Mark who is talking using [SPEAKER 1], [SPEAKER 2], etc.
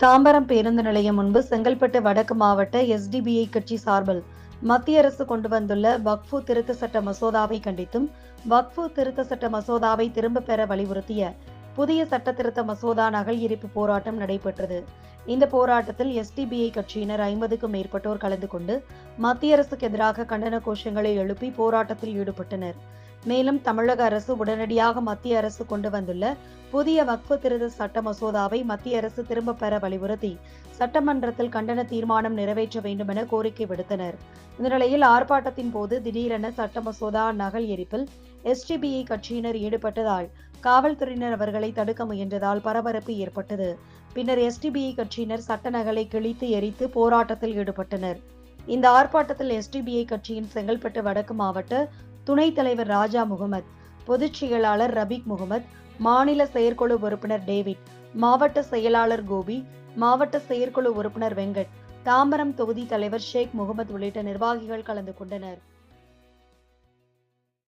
[SPEAKER 1] தாம்பரம் பேருந்து நிலையம் முன்பு செங்கல்பட்டு வடக்கு மாவட்ட எஸ்டிபிஐ கட்சி சார்பில் மத்திய அரசு கொண்டு வந்துள்ள வக்ஃபு திருத்த சட்ட மசோதாவை கண்டித்தும், வக்ஃபு திருத்த சட்ட மசோதாவை திரும்பப் பெற வலியுறுத்திய புதிய சட்ட திருத்த மசோதா நகல் எரிப்பு போராட்டம் நடைபெற்றது. இந்த போராட்டத்தில் எஸ்டிபிஐ கட்சியினர் 50க்கும் மேற்பட்டோர் கலந்து கொண்டு மத்திய அரசுக்கு எதிராக கண்டன கோஷங்களை எழுப்பி போராட்டத்தில் ஈடுபட்டனர். மேலும் தமிழக அரசு உடனடியாக மத்திய அரசு கொண்டு வந்துள்ள புதிய வக்ஃபு திருத்த சட்ட மசோதாவை மத்திய அரசு திரும்பப் பெற வலியுறுத்தி சட்டமன்றத்தில் கண்டன தீர்மானம் நிறைவேற்ற வேண்டும் என கோரிக்கை விடுத்தனர். இந்த நிலையில் ஆர்ப்பாட்டத்தின் போது திடீரென சட்ட மசோதா நகல் எரிப்பில் எஸ்டிபிஐ கட்சியினர் ஈடுபட்டதால் காவல்துறையினர் அவர்களை தடுக்க முயன்றதால் பரபரப்பு ஏற்பட்டது. பின்னர் எஸ்டிபிஐ கட்சியினர் சட்ட நகலை கிழித்து எரித்து போராட்டத்தில் ஈடுபட்டனர். இந்த ஆர்ப்பாட்டத்தில் எஸ்டிபிஐ கட்சியின் செங்கல்பட்டு வடக்கு மாவட்ட துணைத் தலைவர் ராஜா முகமது, பொதுச் செயலாளர் ரபீக் முகமது, மாநில செயற்குழு உறுப்பினர் டேவிட், மாவட்ட செயலாளர் கோபி, மாவட்ட செயற்குழு உறுப்பினர் வெங்கட், தாம்பரம் தொகுதி தலைவர் ஷேக் முகமது உள்ளிட்ட நிர்வாகிகள் கலந்து கொண்டனர்.